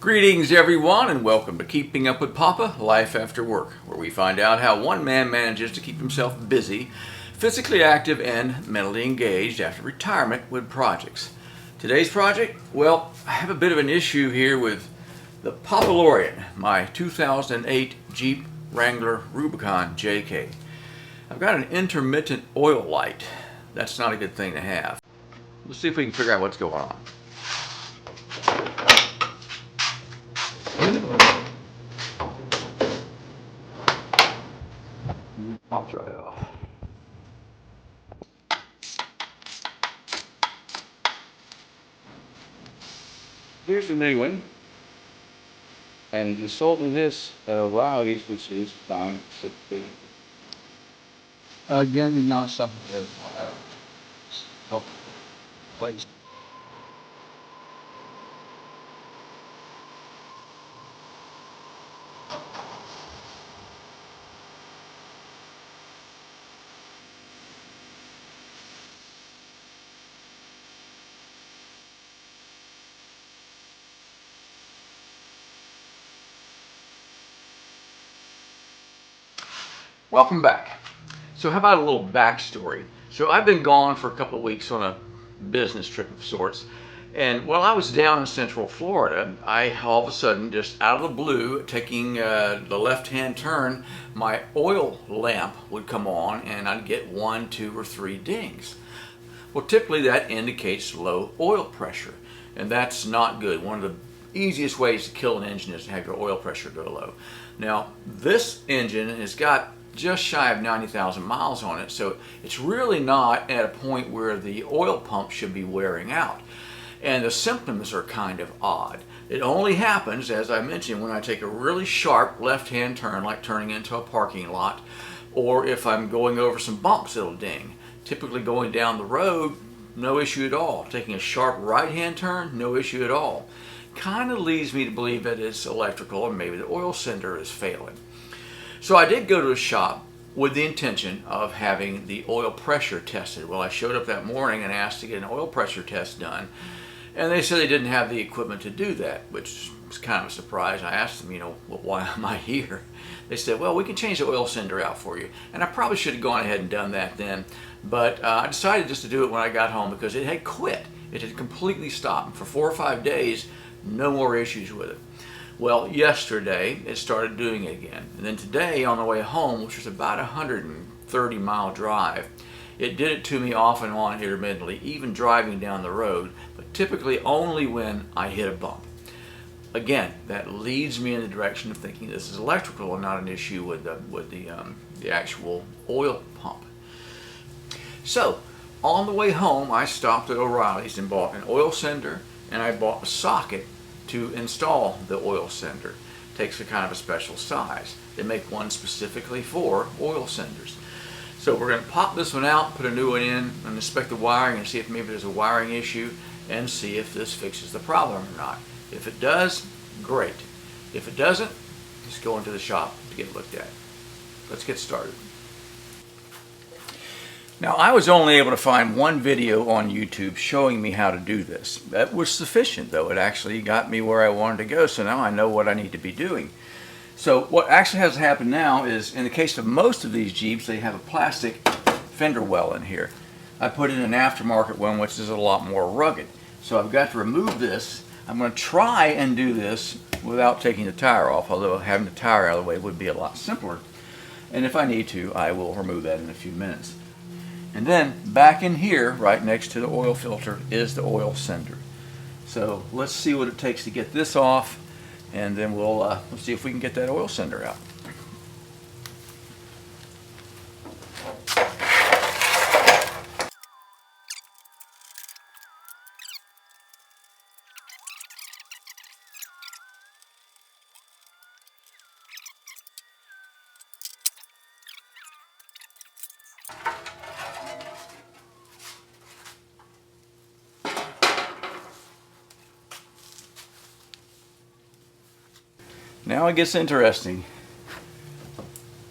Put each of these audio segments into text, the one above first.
Greetings everyone, and welcome to Keeping Up with Papa, Life After Work, where we find out how one man manages to keep himself busy, physically active, and mentally engaged after retirement with projects. Today's project, well, I have a bit of an issue here with the Papa Lorian, my 2008 Jeep Wrangler Rubicon JK. I've got an intermittent oil light. That's not a good thing to have. Let's see if we can figure out what's going on. Pops right off. Here's the new one, and the salt in this varies, which is down 60. Again, not something that help place. Welcome back. So how about a little backstory? So I've been gone for a couple of weeks on a business trip of sorts, and while I was down in Central Florida, I all of a sudden, just out of the blue, taking the left-hand turn, my oil lamp would come on and I'd get 1, 2, or 3 dings. Well, typically that indicates low oil pressure, and that's not good. One of the easiest ways to kill an engine is to have your oil pressure go low. Now, this engine has got just shy of 90,000 miles on it, so it's really not at a point where the oil pump should be wearing out. And the symptoms are kind of odd. It only happens, as I mentioned, when I take a really sharp left-hand turn, like turning into a parking lot, or if I'm going over some bumps, it'll ding. Typically going down the road, no issue at all. Taking a sharp right-hand turn, no issue at all. Kind of leads me to believe that it's electrical, or maybe the oil sender is failing. So I did go to a shop with the intention of having the oil pressure tested. Well, I showed up that morning and asked to get an oil pressure test done, and they said they didn't have the equipment to do that, which was kind of a surprise. I asked them, well, why am I here? They said, well, we can change the oil sender out for you. And I probably should have gone ahead and done that then, but I decided just to do it when I got home because it had quit. It had completely stopped. And for 4 or 5 days, no more issues with it. Well, yesterday it started doing it again. And then today on the way home, which was about a 130-mile drive, it did it to me off and on intermittently, even driving down the road, but typically only when I hit a bump. Again, that leads me in the direction of thinking this is electrical and not an issue with the actual oil pump. So, on the way home, I stopped at O'Reilly's and bought an oil sender, and I bought a socket to install the oil sender. It takes a kind of a special size. They make one specifically for oil senders. So we're going to pop this one out, put a new one in, and inspect the wiring and see if maybe there's a wiring issue and see if this fixes the problem or not. If it does, great. If it doesn't, just go into the shop to get it looked at. Let's get started. Now, I was only able to find one video on YouTube showing me how to do this. That was sufficient, though. It actually got me where I wanted to go, so now I know what I need to be doing. So what actually has happened now is, in the case of most of these Jeeps, they have a plastic fender well in here. I put in an aftermarket one, which is a lot more rugged. So I've got to remove this. I'm going to try and do this without taking the tire off, although having the tire out of the way would be a lot simpler. And if I need to, I will remove that in a few minutes. And then back in here, right next to the oil filter, is the oil sender. So let's see what it takes to get this off, and then we'll see if we can get that oil sender out. Now it gets interesting.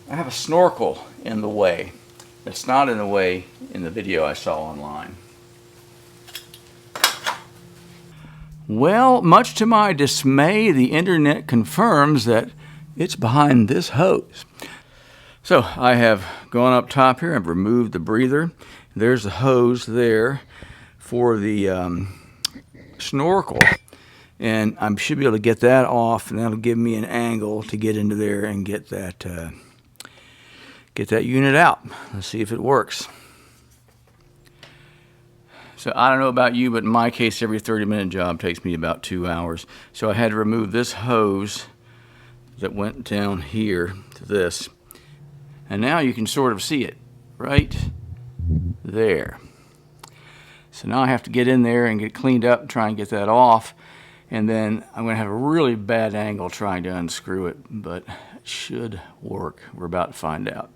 I have a snorkel in the way. It's not in the way in the video I saw online. Well, much to my dismay, the internet confirms that it's behind this hose. So I have gone up top here, I've removed the breather. There's the hose there for the snorkel, and I should be able to get that off, and that'll give me an angle to get into there and get that unit out. Let's see if it works. So I don't know about you, but in my case, every 30-minute job takes me about 2 hours. So I had to remove this hose that went down here to this. And now you can sort of see it right there. So now I have to get in there and get cleaned up and try and get that off. And then I'm going to have a really bad angle trying to unscrew it, but it should work. We're about to find out.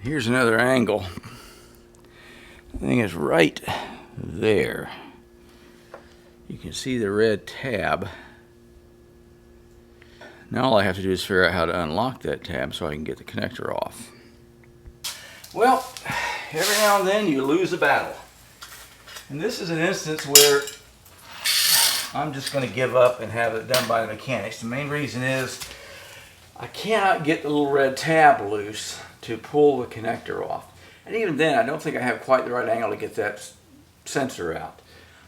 Here's another angle. The thing is right there. You can see the red tab. Now all I have to do is figure out how to unlock that tab so I can get the connector off. Well, every now and then you lose a battle. And this is an instance where I'm just going to give up and have it done by the mechanics. The main reason is I cannot get the little red tab loose to pull the connector off. And even then, I don't think I have quite the right angle to get that sensor out.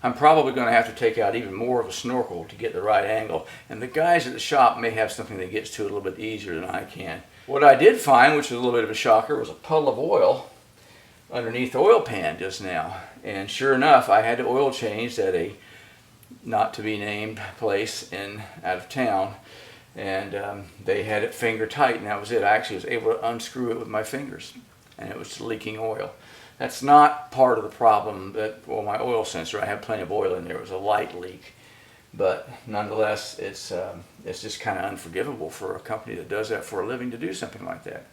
I'm probably going to have to take out even more of a snorkel to get the right angle. And the guys at the shop may have something that gets to it a little bit easier than I can. What I did find, which was a little bit of a shocker, was a puddle of oil underneath the oil pan just now. And sure enough, I had the oil changed at a not to be named place out of town. And they had it finger tight, and that was it. I actually was able to unscrew it with my fingers, and it was leaking oil. That's not part of the problem well, my oil sensor, I have plenty of oil in there. It was a light leak. But nonetheless, it's just kind of unforgivable for a company that does that for a living to do something like that.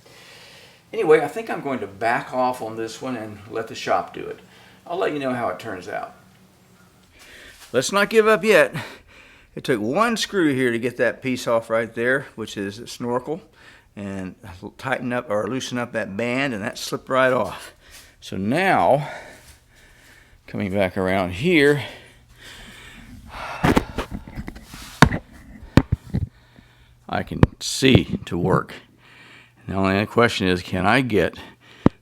Anyway, I think I'm going to back off on this one and let the shop do it. I'll let you know how it turns out. Let's not give up yet. It took one screw here to get that piece off right there, which is a snorkel, and tighten up or loosen up that band, and that slipped right off. So now, coming back around here, I can see to work. The only question is, can I get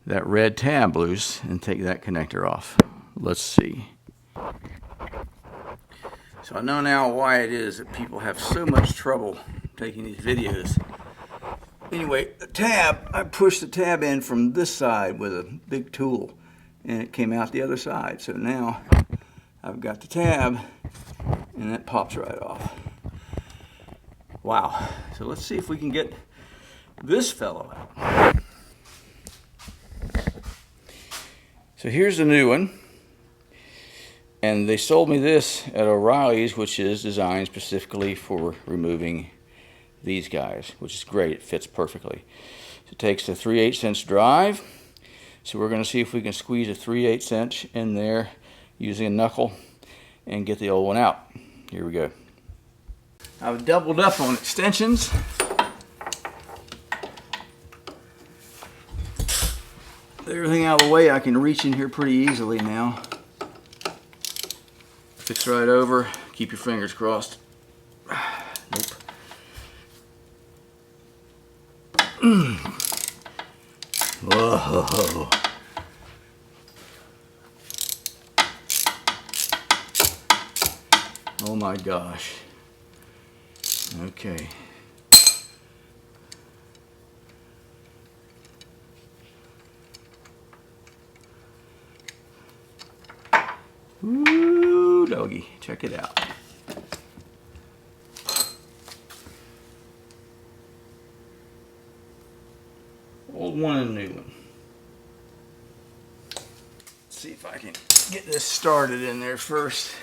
that red tab loose and take that connector off? Let's see. So I know now why it is that people have so much trouble taking these videos. Anyway, the tab, I pushed the tab in from this side with a big tool, and it came out the other side. So now I've got the tab, and that pops right off. Wow. So let's see if we can get this fellow out. So here's the new one. And they sold me this at O'Reilly's, which is designed specifically for removing these guys, which is great. It fits perfectly. So it takes a 3/8 inch drive. So we're going to see if we can squeeze a 3/8 inch in there using a knuckle and get the old one out. Here we go. I've doubled up on extensions. With everything out of the way, I can reach in here pretty easily now. Fix right over. Keep your fingers crossed. Nope. Whoa. Oh my gosh. Okay. Ooh, doggy. Check it out. Old one and new one. Let's see if I can get this started in there first.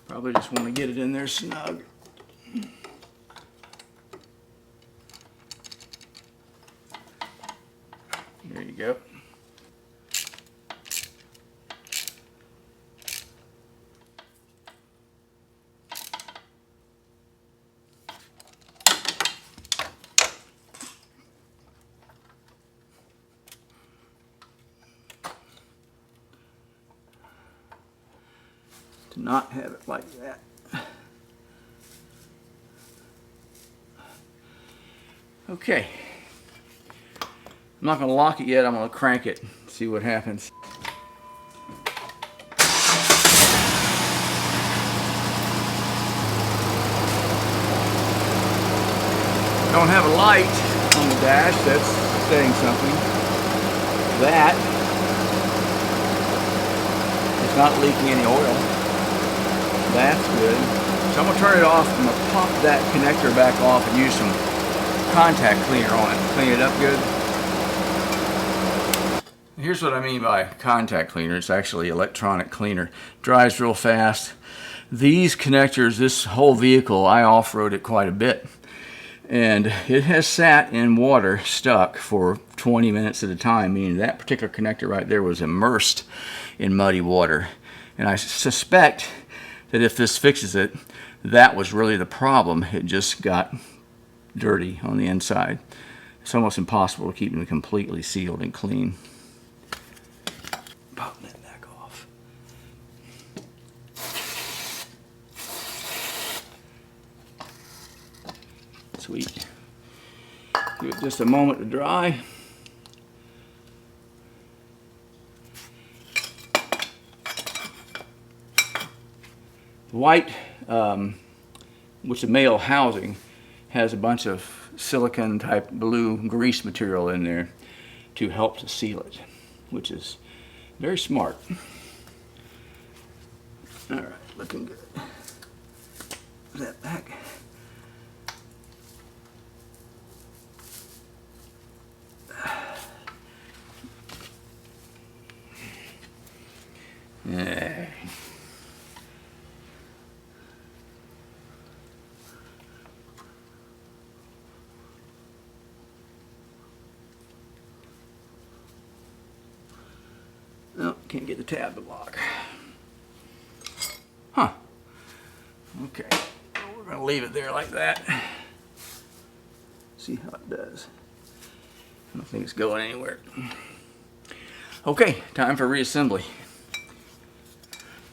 Probably just want to get it in there snug. There you go. not have it like that. Okay. I'm not going to lock it yet. I'm going to crank it, see what happens. Don't have a light on the dash. That's saying something. That is not leaking any oil. That's good. So I'm going to turn it off. I'm going to pop that connector back off and use some contact cleaner on it. Clean it up good. Here's what I mean by contact cleaner. It's actually electronic cleaner. Dries real fast. These connectors, this whole vehicle, I off-road it quite a bit. And it has sat in water stuck for 20 minutes at a time, meaning that particular connector right there was immersed in muddy water. And I suspect that if this fixes it, that was really the problem. It just got dirty on the inside. It's almost impossible to keep them completely sealed and clean. Pop that back off. Sweet. Give it just a moment to dry. The white, which is male housing, has a bunch of silicone type blue grease material in there to help to seal it, which is very smart. All right, looking good. Put that back. Yeah. Oh, can't get the tab to lock. Huh. Okay. Well, we're going to leave it there like that. See how it does. I don't think it's going anywhere. Okay, time for reassembly.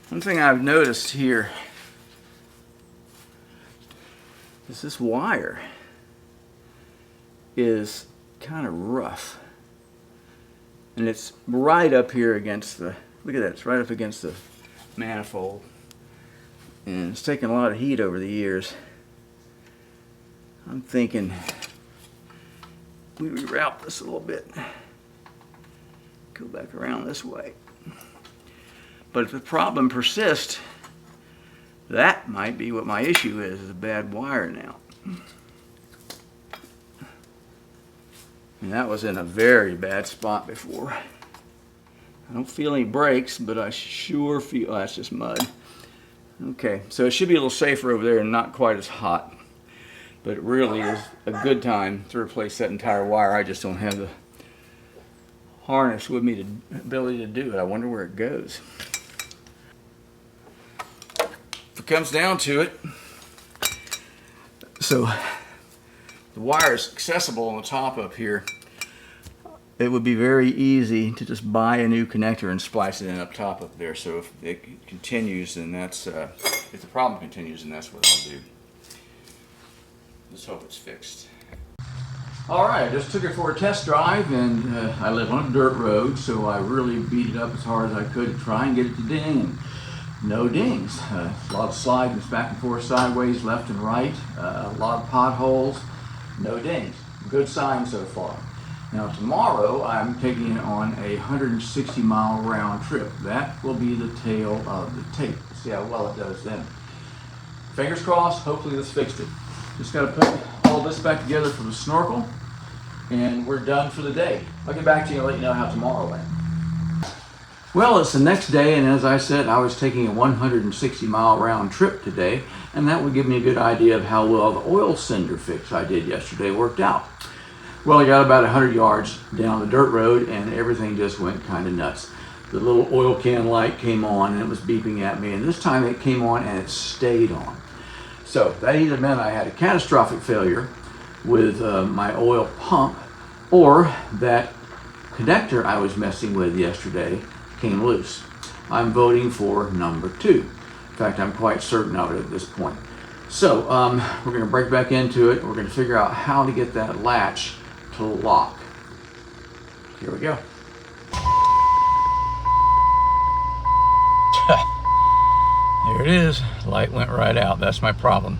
One thing I've noticed here is this wire is kind of rough. And it's right up here against the, look at that, it's right up against the manifold. And it's taken a lot of heat over the years. I'm thinking we reroute this a little bit. Go back around this way. But if the problem persists, that might be what my issue is a bad wire now. And that was in a very bad spot before. I don't feel any breaks, but I sure feel, oh, that's just mud. Okay, so it should be a little safer over there and not quite as hot. But it really is a good time to replace that entire wire. I just don't have the harness with me, the ability to do it. I wonder where it goes. If it comes down to it, so the wire is accessible on the top up here. It would be very easy to just buy a new connector and splice it in up top up there. So if it continues, then that's, if the problem continues, then that's what I'll do. Let's hope it's fixed. All right, I just took it for a test drive, and I live on a dirt road, so I really beat it up as hard as I could to try and get it to ding, and no dings. A lot of sliding back and forth, sideways, left and right, a lot of potholes, no dings. Good sign so far. Now tomorrow I'm taking it on a 160-mile round trip. That will be the tail of the tape. See how well it does then. Fingers crossed, hopefully this fixed it. Just got to put all this back together for the snorkel, and we're done for the day. I'll get back to you and let you know how tomorrow went. Well, it's the next day, and as I said, I was taking a 160-mile round trip today, and that would give me a good idea of how well the oil cinder fix I did yesterday worked out. Well, I got about 100 yards down the dirt road, and everything just went kind of nuts. The little oil can light came on, and it was beeping at me, and this time it came on and it stayed on. So that either meant I had a catastrophic failure with my oil pump, or that connector I was messing with yesterday came loose. I'm voting for number 2. In fact, I'm quite certain of it at this point. So we're going to break back into it. We're going to figure out how to get that latch to lock. Here we go. There it is. Light went right out. That's my problem.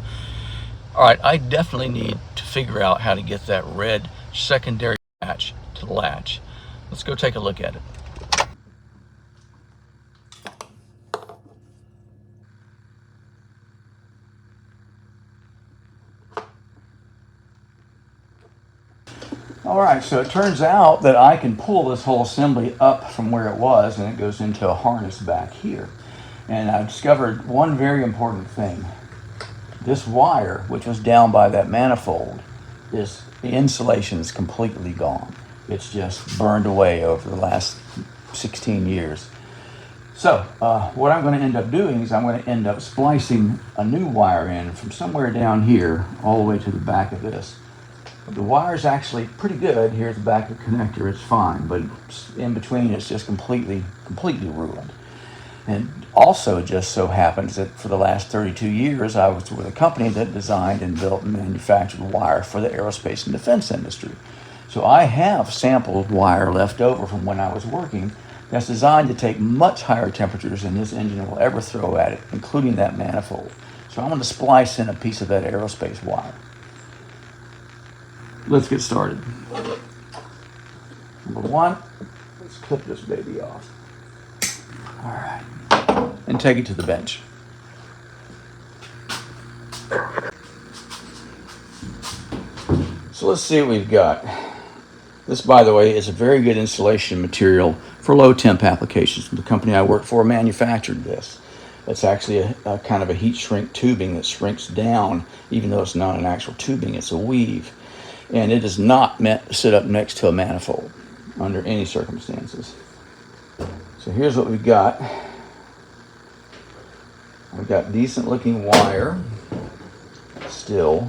All right, I definitely need to figure out how to get that red secondary latch to the latch. Let's go take a look at it. All right, so it turns out that I can pull this whole assembly up from where it was, and it goes into a harness back here. And I discovered one very important thing. This wire, which was down by that manifold, the insulation is completely gone. It's just burned away over the last 16 years. So what I'm going to end up doing is I'm going to end up splicing a new wire in from somewhere down here all the way to the back of this. The wire's actually pretty good. Here's the back of the connector, it's fine, but in between it's just completely ruined. And also it just so happens that for the last 32 years I was with a company that designed and built and manufactured wire for the aerospace and defense industry. So I have sampled wire left over from when I was working that's designed to take much higher temperatures than this engine will ever throw at it, including that manifold. So I'm going to splice in a piece of that aerospace wire. Let's get started. Number one, let's clip this baby off. All right, and take it to the bench. So let's see what we've got. This, by the way, is a very good insulation material for low temp applications. The company I work for manufactured this. It's actually a kind of a heat shrink tubing that shrinks down, even though it's not an actual tubing, it's a weave. And it is not meant to sit up next to a manifold under any circumstances. So here's what we've got. We've got decent looking wire still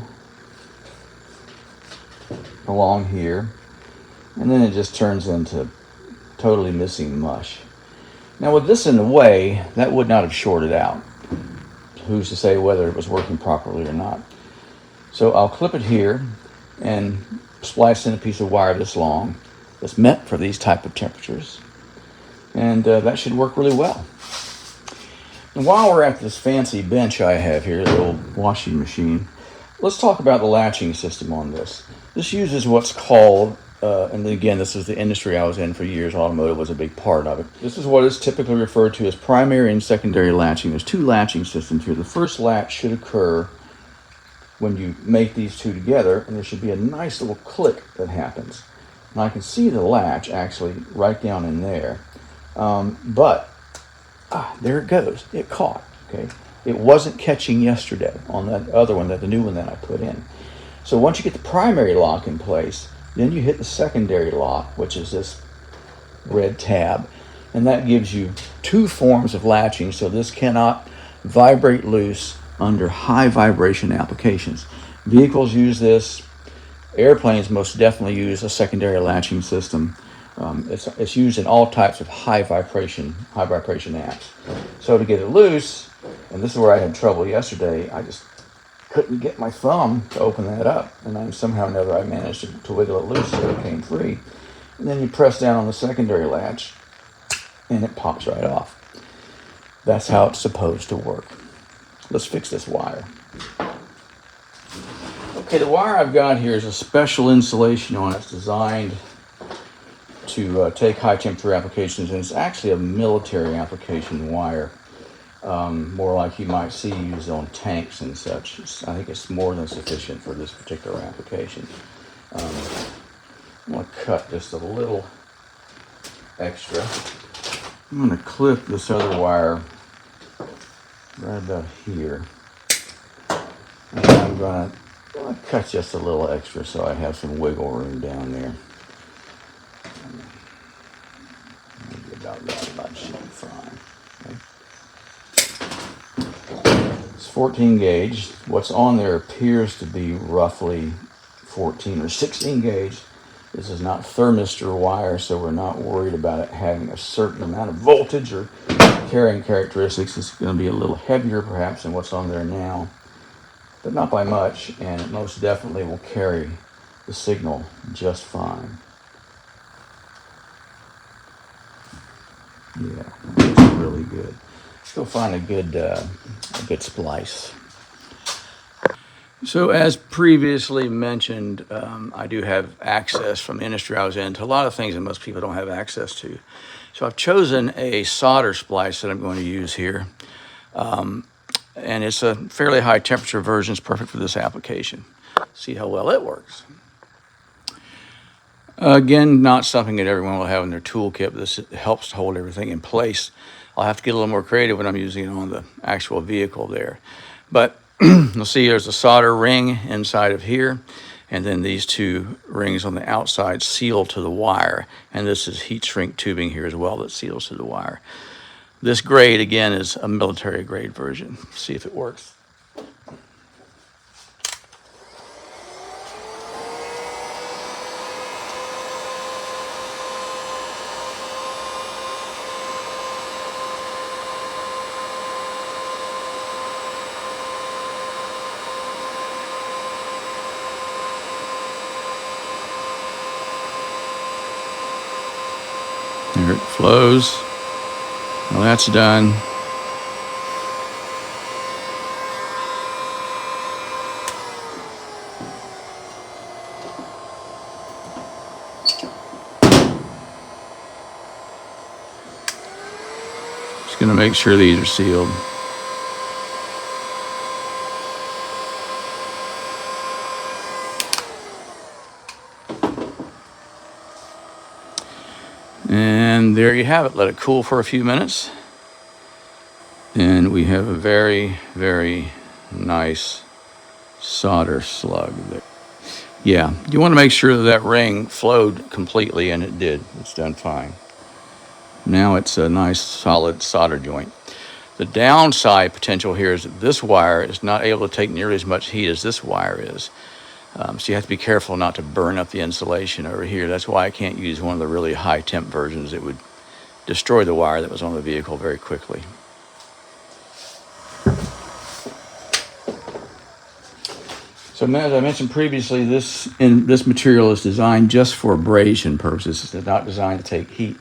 along here. And then it just turns into totally missing mush. Now with this in the way, that would not have shorted out. Who's to say whether it was working properly or not? So I'll clip it here and splice in a piece of wire this long that's meant for these type of temperatures. And that should work really well. And while we're at this fancy bench I have here, the old washing machine, let's talk about the latching system on this. This uses what's called, and again, this is the industry I was in for years, automotive was a big part of it. This is what is typically referred to as primary and secondary latching. There's two latching systems here. The first latch should occur when you make these two together, and there should be a nice little click that happens. And I can see the latch actually right down in there. There it goes. It caught, okay? It wasn't catching yesterday on that other one, the new one that I put in. So once you get the primary lock in place, then you hit the secondary lock, which is this red tab, and that gives you two forms of latching, so this cannot vibrate loose under high vibration applications. Vehicles use this. Airplanes most definitely use a secondary latching system. It's used in all types of high vibration apps. So to get it loose, and this is where I had trouble yesterday, I just couldn't get my thumb to open that up, and then somehow or another I managed to wiggle it loose so it came free. And then you press down on the secondary latch and it pops right off. That's how it's supposed to work. Let's fix this wire. Okay, the wire I've got here is a special insulation on it. It's designed to take high temperature applications, and it's actually a military application wire. More like you might see used on tanks and such. I think it's more than sufficient for this particular application. I'm going to cut just a little extra. I'm going to clip this other wire right about here. And I'm going to cut just a little extra so I have some wiggle room down there. Maybe about that much should be fine. Okay. It's 14 gauge. What's on there appears to be roughly 14 or 16 gauge. This is not thermistor wire, so we're not worried about it having a certain amount of voltage or carrying characteristics. It's going to be a little heavier perhaps than what's on there now, but not by much, and it most definitely will carry the signal just fine. Yeah, it's really good. Let's go find a good splice. So as previously mentioned, I do have access from the industry I was in to a lot of things that most people don't have access to. So I've chosen a solder splice that I'm going to use here. And it's a fairly high temperature version. It's perfect for this application. See how well it works. Again, not something that everyone will have in their toolkit, but this helps to hold everything in place. I'll have to get a little more creative when I'm using it on the actual vehicle there. But you'll see there's a solder ring inside of here, and then these two rings on the outside seal to the wire. And this is heat shrink tubing here as well that seals to the wire. This grade, again, is a military grade version. See if it works. There it flows. Well, that's done. Just going to make sure these are sealed. And there you have it. Let it cool for a few minutes. And we have a very, very nice solder slug there. Yeah, you want to make sure that that ring flowed completely, and it did. It's done fine. Now it's a nice solid solder joint. The downside potential here is that this wire is not able to take nearly as much heat as this wire is. So you have to be careful not to burn up the insulation over here. That's why I can't use one of the really high temp versions. It would destroy the wire that was on the vehicle very quickly. So as I mentioned previously, this material is designed just for abrasion purposes. It's not designed to take heat.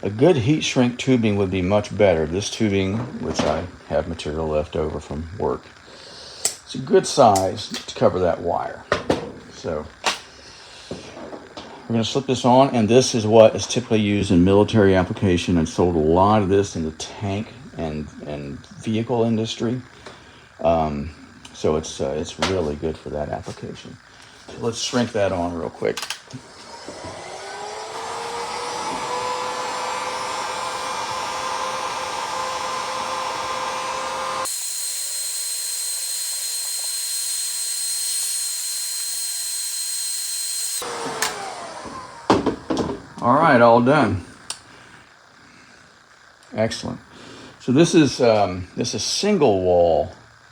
A good heat shrink tubing would be much better. This tubing, which I have material left over from work, it's a good size to cover that wire. So we're going to slip this on, and this is what is typically used in military application. I've sold a lot of this in the tank and vehicle industry. So it's really good for that application. So let's shrink that on real quick. All right, all done. Excellent. So this is single wall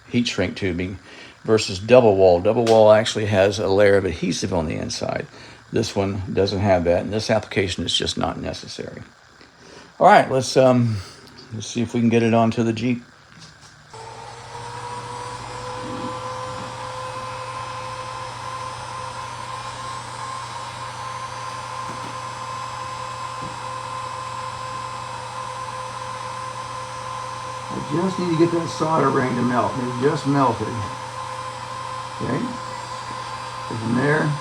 heat shrink tubing versus double wall. Double wall actually has a layer of adhesive on the inside. This one doesn't have that, and this application is just not necessary. All right, let's see if we can get it onto the Jeep. I just need to get that solder ring to melt. It just melted. Okay. So from there,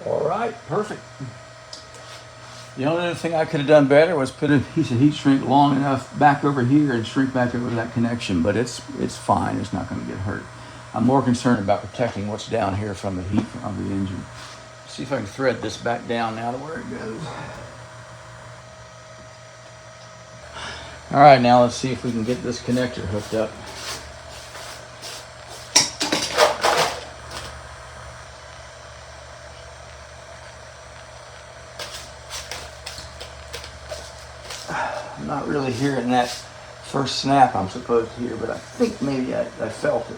all right, perfect. The only other thing I could have done better was put a piece of heat shrink long enough back over here and shrink back over that connection, but it's fine. It's not going to get hurt. I'm more concerned about protecting what's down here from the heat of the engine. See if I can thread this back down now to where it goes. All right, now let's see if we can get this connector hooked up. I'm not really hearing that first snap I'm supposed to hear, but I think maybe I felt it.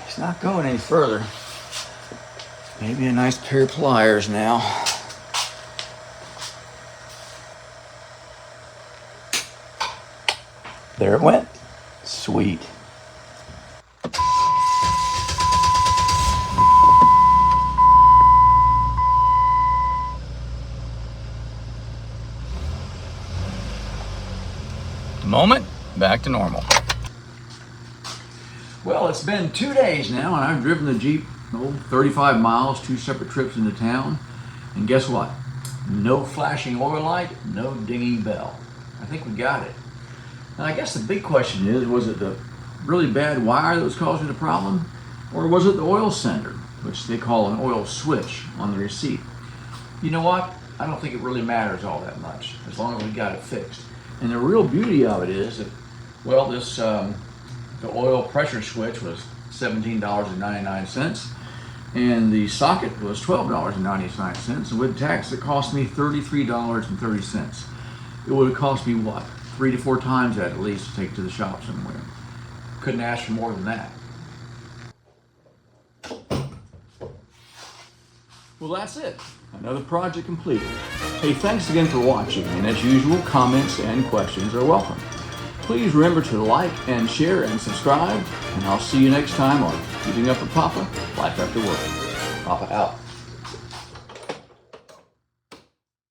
It's not going any further. Maybe a nice pair of pliers now. There it went. Sweet. Moment, back to normal. Well, it's been 2 days now, and I've driven the Jeep 35 miles, 2 separate trips into town. And guess what? No flashing oil light, no dinging bell. I think we got it. And I guess the big question is, was it the really bad wire that was causing the problem? Or was it the oil sender, which they call an oil switch on the receipt? You know what? I don't think it really matters all that much, as long as we got it fixed. And the real beauty of it is that, well, this the oil pressure switch was $17.99, and the socket was $12.99, and with tax it cost me $33.30. It would have cost me what? 3 to 4 times that at least to take to the shop somewhere. Couldn't ask for more than that. Well, that's it. Another project completed. Hey, thanks again for watching, and as usual, comments and questions are welcome. Please remember to like and share and subscribe, and I'll see you next time on Keeping Up with Papa, Life After Work. Papa out.